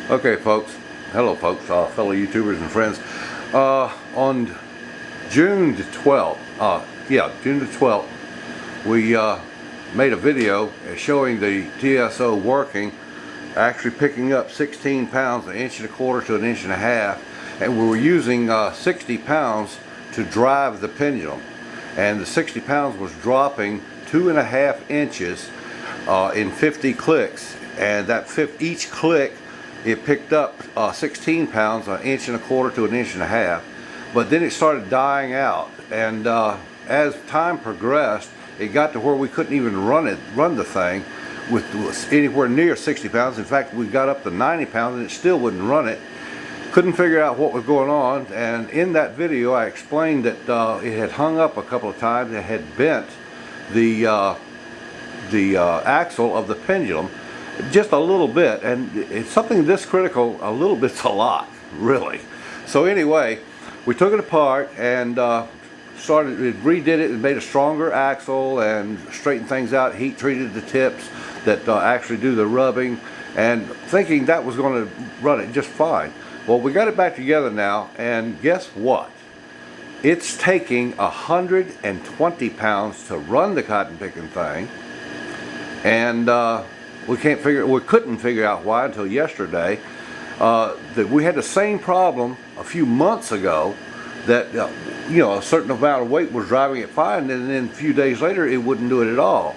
Okay, folks. Hello, folks, fellow YouTubers and friends. On June the 12th, June the 12th, we made a video showing the TSO working, actually picking up 16 pounds, an inch and a quarter to an inch and a half, and we were using 60 pounds to drive the pendulum. And the 60 pounds was dropping 2.5 inches in 50 clicks, and that each click it picked up 16 pounds, an inch and a quarter to an inch and a half. But then it started dying out, and as time progressed, it got to where we couldn't even run the thing with anywhere near 60 pounds. In fact, we got up to 90 pounds and it still wouldn't run it. Couldn't figure out what was going on, and in that video I explained that it had hung up a couple of times. It had bent the axle of the pendulum just a little bit, and it's something this critical, a little bit's a lot, really. So anyway, we took it apart and redid it and made a stronger axle and straightened things out, heat treated the tips that actually do the rubbing, and thinking that was going to run it just fine. Well, we got it back together now, and guess what? It's taking 120 pounds to run the cotton picking thing, and we couldn't figure out why until yesterday. That we had the same problem a few months ago, that a certain amount of weight was driving it fine, and then a few days later it wouldn't do it at all.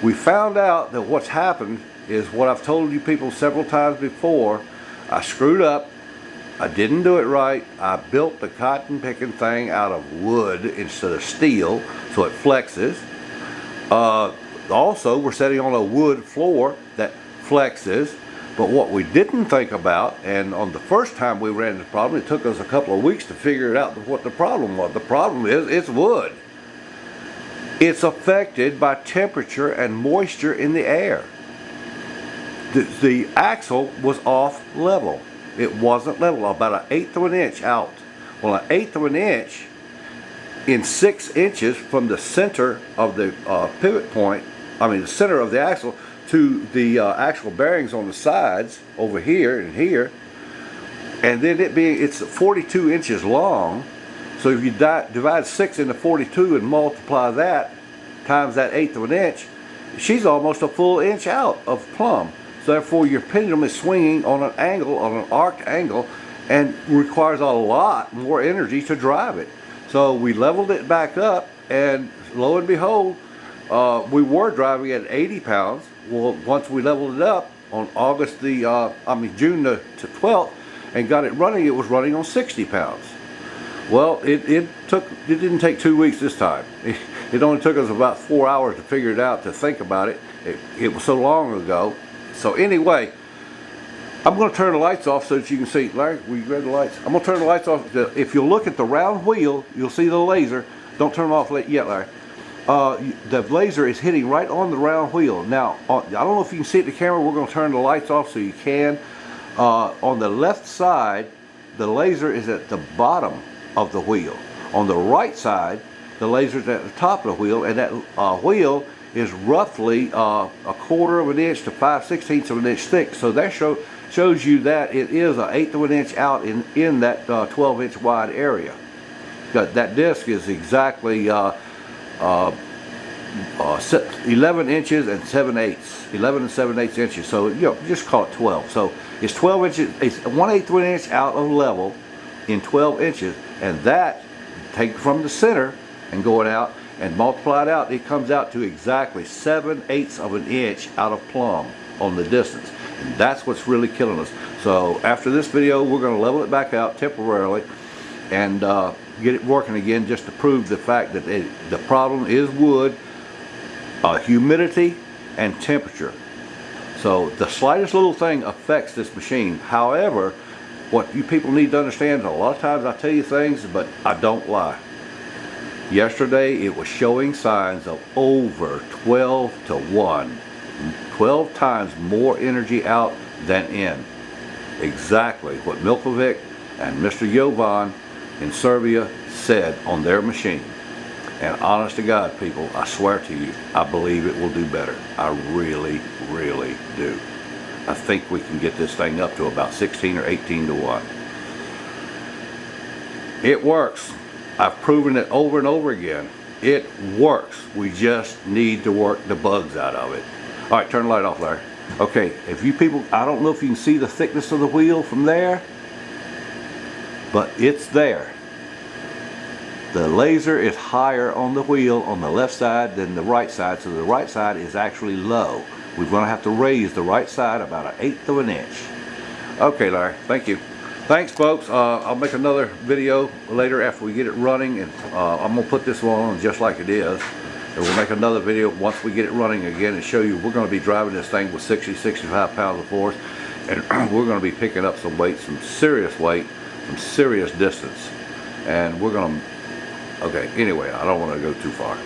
We found out that what's happened is what I've told you people several times before. I screwed up. I didn't do it right. I built the cotton picking thing out of wood instead of steel, so it flexes. Also, we're sitting on a wood floor that flexes. But what we didn't think about, and on the first time we ran the problem, it took us a couple of weeks to figure it out what the problem was. The problem is it's wood. It's affected by temperature and moisture in the air. The axle was off level. It wasn't level, about 1/8 of an inch out. Well, 1/8 of an inch in 6 inches from the center of the pivot point, the center of the axle, to the actual bearings on the sides over here and here, and then it's 42 inches long. So if you divide 6 into 42 and multiply that times that 1/8 of an inch, she's almost a full inch out of plumb. So therefore your pendulum is swinging on an angle, on an arced angle, and requires a lot more energy to drive it. So we leveled it back up, and lo and behold, we were driving at 80 pounds. Well, once we leveled it up on June the 12th and got it running, it was running on 60 pounds. Well, it didn't take 2 weeks this time. It only took us about 4 hours to figure it out, to think about it. It was so long ago. So anyway, I'm going to turn the lights off so that you can see. Larry, will you grab the lights? I'm going to turn the lights off. If you look at the round wheel, you'll see the laser. Don't turn them off yet, Larry. The laser is hitting right on the round wheel. Now, I don't know if you can see it in the camera. We're going to turn the lights off so you can. On the left side, the laser is at the bottom of the wheel. On the right side, the laser is at the top of the wheel, and that wheel is roughly 1/4 of an inch to 5/16 of an inch thick. So that shows you that it is 1/8 of an inch out in that 12-inch wide area. That disc is exactly 11 inches and 7/8, 11 and 7/8 inches. So just call it 12. So it's 12 inches. It's 1/8 of an inch out of level in 12 inches, and that, take from the center and going out and multiply it out, it comes out to exactly 7/8 of an inch out of plumb on the distance, and that's what's really killing us. So after this video, we're going to level it back out temporarily and get it working again, just to prove the fact that the problem is wood, humidity, and temperature. So the slightest little thing affects this machine. However, what you people need to understand, a lot of times I tell you things, but I don't lie. Yesterday it was showing signs of over 12 to 1. 12 times more energy out than in. Exactly what Milkovic and Mr. Jovan in Serbia said on their machine. And honest to God, people, I swear to you, I believe it will do better. I really, really do. I think we can get this thing up to about 16 or 18 to 1. It works. I've proven it over and over again. It works. We just need to work the bugs out of it. All right, turn the light off, Larry. Okay, if you people, I don't know if you can see the thickness of the wheel from there, but it's there. The laser is higher on the wheel on the left side than the right side, so the right side is actually low. We're going to have to raise the right side about 1/8 of an inch. Okay, Larry, thank you. Thanks, folks. I'll make another video later after we get it running, and I'm going to put this one on just like it is. And we'll make another video once we get it running again and show you we're going to be driving this thing with 60-65 pounds of force, and we're going to be picking up some weight, some serious weight, some serious distance. And we're going to, okay, anyway, I don't want to go too far.